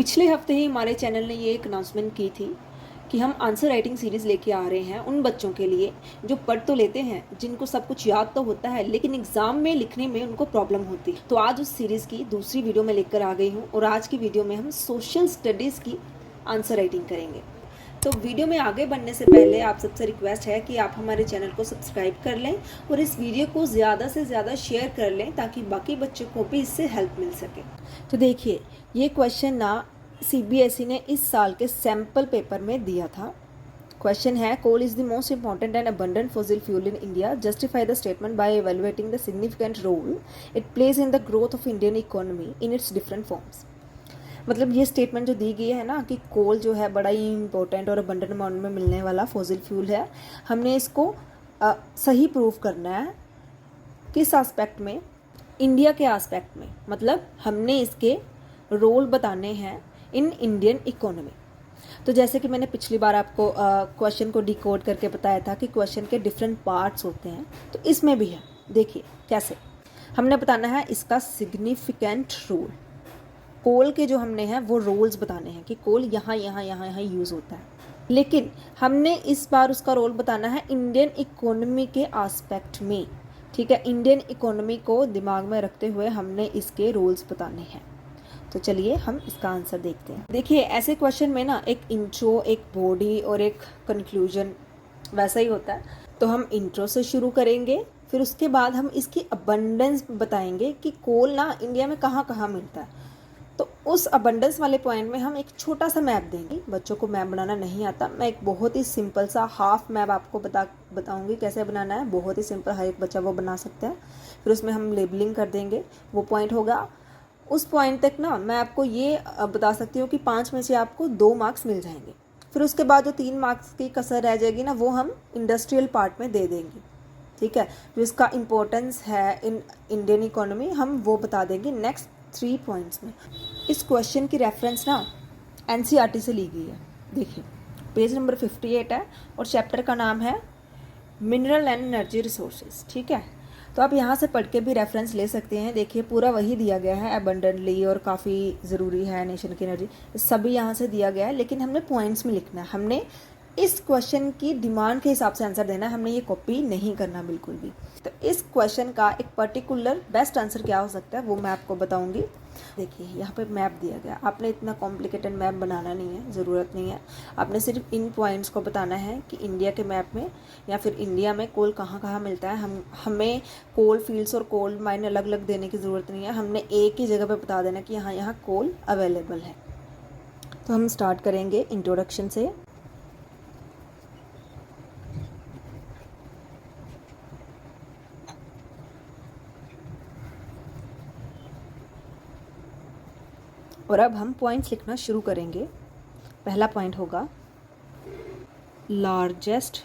पिछले हफ्ते ही हमारे चैनल ने ये एक अनाउंसमेंट की थी कि हम आंसर राइटिंग सीरीज़ लेके आ रहे हैं उन बच्चों के लिए जो पढ़ तो लेते हैं, जिनको सब कुछ याद तो होता है, लेकिन एग्ज़ाम में लिखने में उनको प्रॉब्लम होती है। तो आज उस सीरीज़ की दूसरी वीडियो में लेकर आ गई हूँ और आज की वीडियो में हम सोशल स्टडीज़ की आंसर राइटिंग करेंगे। तो वीडियो में आगे बढ़ने से पहले आप सबसे रिक्वेस्ट है कि आप हमारे चैनल को सब्सक्राइब कर लें और इस वीडियो को ज़्यादा से ज़्यादा शेयर कर लें ताकि बाकी बच्चों को भी इससे हेल्प मिल सके। तो देखिए, ये क्वेश्चन ना सीबीएसई ने इस साल के सैम्पल पेपर में दिया था। क्वेश्चन है, coal is the most important and abundant fossil fuel in India, justify the statement by evaluating the significant role it plays in the growth of Indian economy in its different forms. मतलब ये statement जो दी गई है ना कि कोल जो है बड़ा ही इंपॉर्टेंट और अबंडेंट अमाउंट में मिलने वाला फॉसिल फ्यूल है, हमने इसको सही प्रूव करना है। किस एस्पेक्ट में? इंडिया के एस्पेक्ट में। मतलब हमने इसके रोल बताने हैं इन इंडियन इकोनॉमी। तो जैसे कि मैंने पिछली बार आपको क्वेश्चन को डिकोड करके बताया था कि क्वेश्चन के डिफरेंट पार्ट्स होते हैं, तो इसमें भी है। देखिए कैसे हमने बताना है इसका सिग्निफिकेंट रोल। कोल के जो हमने हैं वो रोल्स बताने हैं कि कोल यहाँ यहाँ यहाँ यहाँ यूज़ होता है, लेकिन हमने इस बार उसका रोल बताना है इंडियन इकोनॉमी के एस्पेक्ट में। ठीक है, इंडियन इकोनॉमी को दिमाग में रखते हुए हमने इसके रोल्स बताने हैं। तो चलिए हम इसका आंसर देखते हैं। देखिए, ऐसे क्वेश्चन में ना एक इंट्रो, एक बॉडी और एक कंक्लूजन वैसा ही होता है। तो हम इंट्रो से शुरू करेंगे, फिर उसके बाद हम इसकी अबंडेंस बताएंगे कि कोल ना इंडिया में कहाँ कहाँ मिलता है। तो उस अबंडेंस वाले पॉइंट में हम एक छोटा सा मैप देंगे। बच्चों को मैप बनाना नहीं आता, मैं एक बहुत ही सिंपल सा हाफ मैप आपको बताऊंगी कैसे बनाना है। बहुत ही सिंपल, हर एक बच्चा वो बना सकता है। फिर उसमें हम लेबलिंग कर देंगे, वो पॉइंट होगा। उस पॉइंट तक ना मैं आपको ये बता सकती हूँ कि 5 में से आपको 2 मार्क्स मिल जाएंगे। फिर उसके बाद जो 3 मार्क्स की कसर रह जाएगी ना, वो हम इंडस्ट्रियल पार्ट में दे देंगे। ठीक है, जो इसका इम्पोर्टेंस है इन इंडियन इकोनॉमी, हम वो बता देंगे नेक्स्ट 3 पॉइंट्स में। इस क्वेश्चन की रेफरेंस ना एनसीईआरटी से ली गई है। देखिए, पेज नंबर 58 है और चैप्टर का नाम है मिनरल एंड एनर्जी रिसोर्सेज। ठीक है, तो आप यहाँ से पढ़ के भी रेफरेंस ले सकते हैं। देखिए, पूरा वही दिया गया है, अबंडेंटली और काफ़ी ज़रूरी है, नेशन की एनर्जी, सभी यहाँ से दिया गया है। लेकिन हमने पॉइंट्स में लिखना है, हमने इस क्वेश्चन की डिमांड के हिसाब से आंसर देना है, हमने ये कॉपी नहीं करना बिल्कुल भी। तो इस क्वेश्चन का एक पर्टिकुलर बेस्ट आंसर क्या हो सकता है वो मैं आपको बताऊंगी। देखिए, यहाँ पे मैप दिया गया। आपने इतना कॉम्प्लिकेटेड मैप बनाना नहीं है, ज़रूरत नहीं है। आपने सिर्फ इन पॉइंट्स को बताना है कि इंडिया के मैप में या फिर इंडिया में कोल कहाँ कहाँ मिलता है। हमें कोल फील्ड्स और कोल माइन अलग अलग देने की ज़रूरत नहीं है, हमने एक ही जगह पर बता देना कि यहाँ यहाँ कोल अवेलेबल है। तो हम स्टार्ट करेंगे इंट्रोडक्शन से। और अब हम पॉइंट्स लिखना शुरू करेंगे। पहला पॉइंट होगा लार्जेस्ट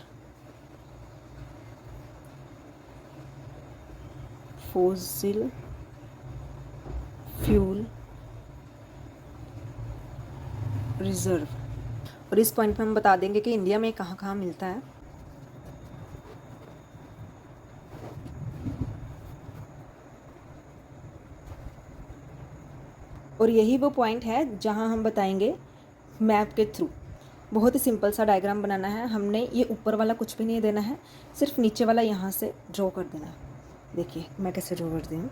फॉसिल फ्यूल रिजर्व। और इस पॉइंट पे हम बता देंगे कि इंडिया में कहाँ कहाँ मिलता है। और यही वो पॉइंट है जहाँ हम बताएंगे मैप के थ्रू। बहुत ही सिंपल सा डायग्राम बनाना है हमने। ये ऊपर वाला कुछ भी नहीं देना है, सिर्फ नीचे वाला यहाँ से ड्रॉ कर देना है। देखिए मैं कैसे ड्रॉ करती हूँ।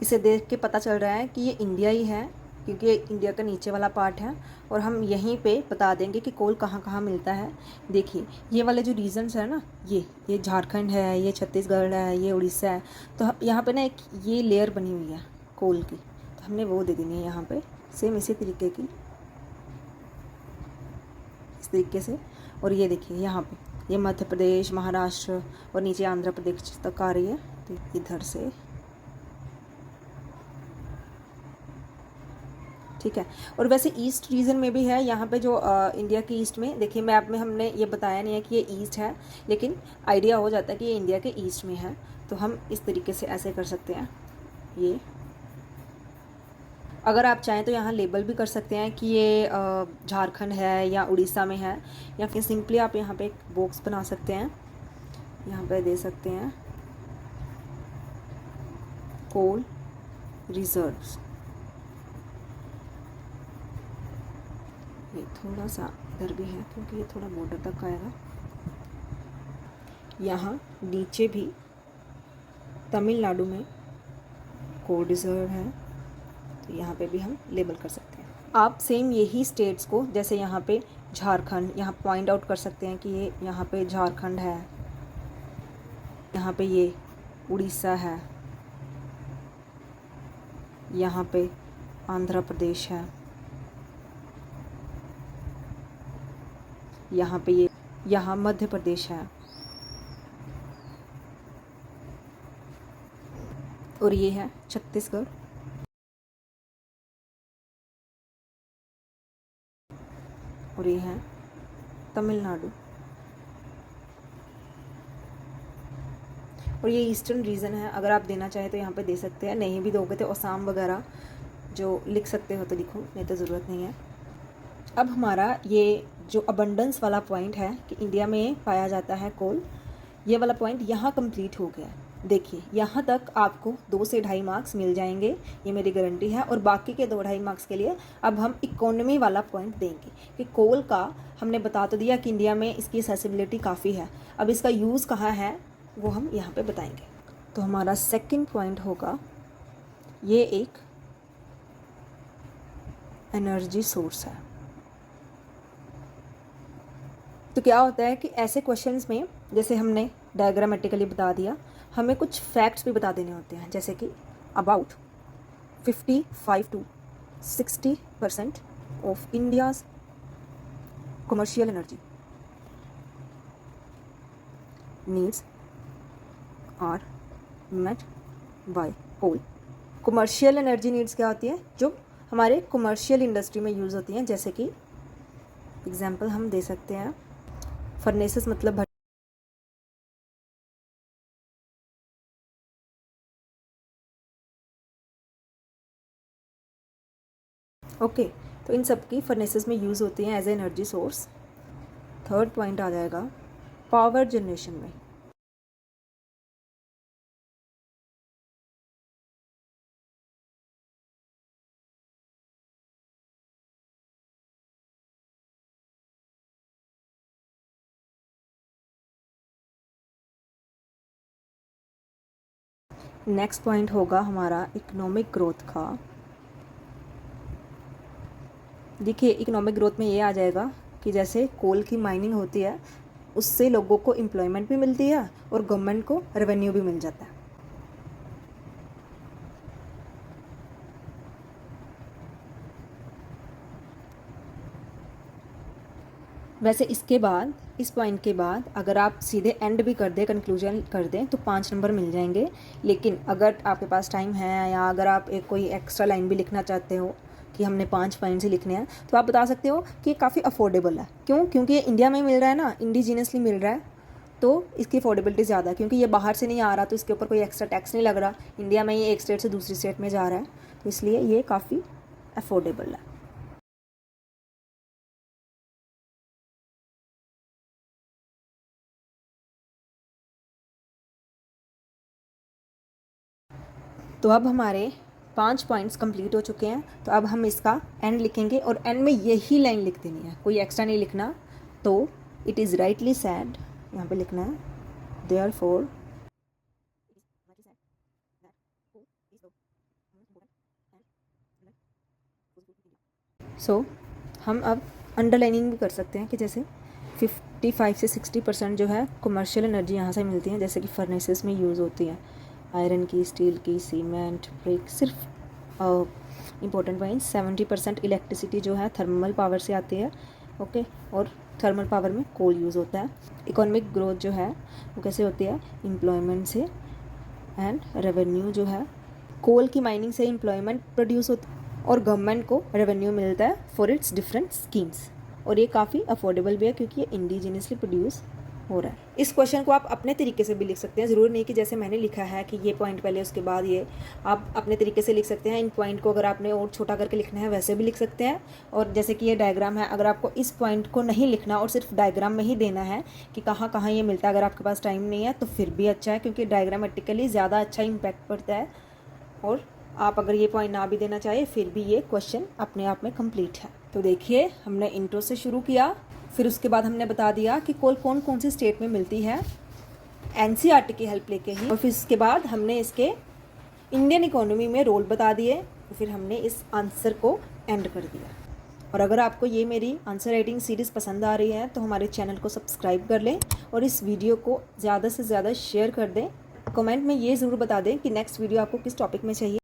इसे देख के पता चल रहा है कि ये इंडिया ही है, क्योंकि ये इंडिया का नीचे वाला पार्ट है। और हम यहीं पे बता देंगे कि कोल कहाँ कहाँ मिलता है। देखिए, ये वाले जो रीजन्स है ना, ये झारखंड है, ये छत्तीसगढ़ है, ये उड़ीसा है। तो यहाँ पे ना एक ये लेयर बनी हुई है कोल की, तो हमने वो दे देनी है यहाँ पे सेम इसी तरीके की, इस तरीके से। और ये देखिए यहाँ पे ये मध्य प्रदेश, महाराष्ट्र और नीचे आंध्र प्रदेश तक आ रही है। तो इधर से ठीक है। और वैसे ईस्ट रीजन में भी है यहाँ पे जो इंडिया के ईस्ट में। देखिए, मैप में हमने ये बताया नहीं है कि ये ईस्ट है, लेकिन आइडिया हो जाता है कि ये इंडिया के ईस्ट में है। तो हम इस तरीके से ऐसे कर सकते हैं। ये अगर आप चाहें तो यहाँ लेबल भी कर सकते हैं कि ये झारखंड है या उड़ीसा में है, या फिर सिंपली आप यहाँ पे एक बॉक्स बना सकते हैं, यहाँ पे दे सकते हैं कोल रिजर्व्स। ये थोड़ा सा इधर भी है क्योंकि ये थोड़ा बॉर्डर तक आएगा। यहाँ नीचे भी तमिलनाडु में कोल रिजर्व है, तो यहाँ पे भी हम लेबल कर सकते हैं। आप सेम यही स्टेट्स को, जैसे यहाँ पे झारखंड, यहाँ पॉइंट आउट कर सकते हैं कि ये यहाँ पे झारखंड है, यहाँ पे ये उड़ीसा है, यहाँ पे आंध्र प्रदेश है, यहाँ पे ये यहाँ मध्य प्रदेश है, और ये है छत्तीसगढ़, और ये है तमिलनाडु, और ये ईस्टर्न रीजन है। अगर आप देना चाहें तो यहाँ पे दे सकते हैं, नहीं भी दोगे तो असम वगैरह जो लिख सकते हो तो लिखो, नहीं तो ज़रूरत नहीं है। अब हमारा ये जो अबंडेंस वाला पॉइंट है कि इंडिया में पाया जाता है कोल, ये वाला पॉइंट यहाँ कंप्लीट हो गया। देखिए यहाँ तक आपको 2 से 2.5 मार्क्स मिल जाएंगे, ये मेरी गारंटी है। और बाकी के 2-2.5 मार्क्स के लिए अब हम इकोनॉमी वाला पॉइंट देंगे कि कोल का हमने बता तो दिया कि इंडिया में इसकी एक्सेसिबिलिटी काफ़ी है, अब इसका यूज़ कहाँ है वो हम यहाँ पे बताएंगे। तो हमारा सेकंड पॉइंट होगा, ये एक एनर्जी सोर्स है। तो क्या होता है कि ऐसे क्वेश्चंस में, जैसे हमने डायग्रामेटिकली बता दिया, हमें कुछ फैक्ट्स भी बता देने होते हैं, जैसे कि about 55 to 60% of India's commercial energy needs are met by coal. Commercial energy needs क्या होती है, जो हमारे कमर्शियल इंडस्ट्री में यूज़ होती हैं, जैसे कि एग्जांपल हम दे सकते हैं फर्नेसेस, मतलब ओके तो इन सब की फर्नेसेस में यूज़ होती हैं as a energy source. Third point आ जाएगा पावर जनरेशन में। नेक्स्ट पॉइंट होगा हमारा इकोनॉमिक ग्रोथ का। देखिए इकोनॉमिक ग्रोथ में ये आ जाएगा कि जैसे कोल की माइनिंग होती है, उससे लोगों को एम्प्लॉयमेंट भी मिलती है और गवर्नमेंट को रेवेन्यू भी मिल जाता है। वैसे इसके बाद, इस पॉइंट के बाद अगर आप सीधे एंड भी कर दें, कंक्लूजन कर दें, तो 5 नंबर मिल जाएंगे। लेकिन अगर आपके पास टाइम है, या अगर आप एक कोई एक्स्ट्रा लाइन भी लिखना चाहते हो कि हमने 5 पॉइंट्स ही लिखने हैं, तो आप बता सकते हो कि ये काफ़ी अफोर्डेबल है। क्यों? क्योंकि ये इंडिया में मिल रहा है ना, इंडिजीनियसली मिल रहा है, तो इसकी अफोर्डेबिलिटी ज़्यादा है। क्योंकि ये बाहर से नहीं आ रहा, तो इसके ऊपर कोई एक्स्ट्रा टैक्स नहीं लग रहा, इंडिया में ये एक स्टेट से दूसरी स्टेट में जा रहा है, तो इसलिए ये काफ़ी अफोर्डेबल है। तो अब हमारे 5 पॉइंट्स कंप्लीट हो चुके हैं। तो अब हम इसका एंड लिखेंगे, और एंड में यही लाइन लिख देनी है, कोई एक्स्ट्रा नहीं लिखना। तो इट इज़ राइटली सैड, यहाँ पे लिखना है, देयरफॉर सो हम अब अंडरलाइनिंग भी कर सकते हैं कि जैसे 55 से 60% जो है कमर्शियल एनर्जी यहाँ से मिलती है, जैसे कि फर्नेसेस में यूज़ होती है, आयरन की, स्टील की, सीमेंट, ब्रिक। सिर्फ इम्पोर्टेंट पॉइंट, 70% इलेक्ट्रिसिटी जो है थर्मल पावर से आती है, ओके, और थर्मल पावर में कोल यूज़ होता है। इकोनॉमिक ग्रोथ जो है वो कैसे होती है, एम्प्लॉयमेंट से, एंड रेवेन्यू जो है कोल की माइनिंग से एम्प्लॉयमेंट प्रोड्यूस होता है, और गवर्नमेंट को रेवेन्यू मिलता है फॉर इट्स डिफरेंट स्कीम्स। और ये काफ़ी अफोर्डेबल भी है क्योंकि ये इंडिजीनियसली प्रोड्यूस हो रहा है। इस क्वेश्चन को आप अपने तरीके से भी लिख सकते हैं, ज़रूर नहीं कि जैसे मैंने लिखा है कि ये पॉइंट पहले उसके बाद ये, आप अपने तरीके से लिख सकते हैं। इन पॉइंट को अगर आपने और छोटा करके लिखना है वैसे भी लिख सकते हैं। और जैसे कि ये डायग्राम है, अगर आपको इस पॉइंट को नहीं लिखना और सिर्फ डायग्राम में ही देना है कि कहाँ कहाँ ये मिलता है, अगर आपके पास टाइम नहीं है तो फिर भी अच्छा है, क्योंकि डायग्रामेटिकली ज़्यादा अच्छा इम्पैक्ट पड़ता है। और आप अगर ये पॉइंट ना भी देना चाहिए फिर भी ये क्वेश्चन अपने आप में कंप्लीट है। तो देखिए, हमने इंट्रो से शुरू किया, फिर उसके बाद हमने बता दिया कि कौन कौन सी स्टेट में मिलती है एनसीईआरटी की हेल्प लेके ही, और फिर उसके बाद हमने इसके इंडियन इकोनॉमी में रोल बता दिए, फिर हमने इस आंसर को एंड कर दिया। और अगर आपको ये मेरी आंसर राइटिंग सीरीज़ पसंद आ रही है तो हमारे चैनल को सब्सक्राइब कर लें और इस वीडियो को ज़्यादा से ज़्यादा शेयर कर दें। कमेंट में ये ज़रूर बता दें कि नेक्स्ट वीडियो आपको किस टॉपिक में चाहिए।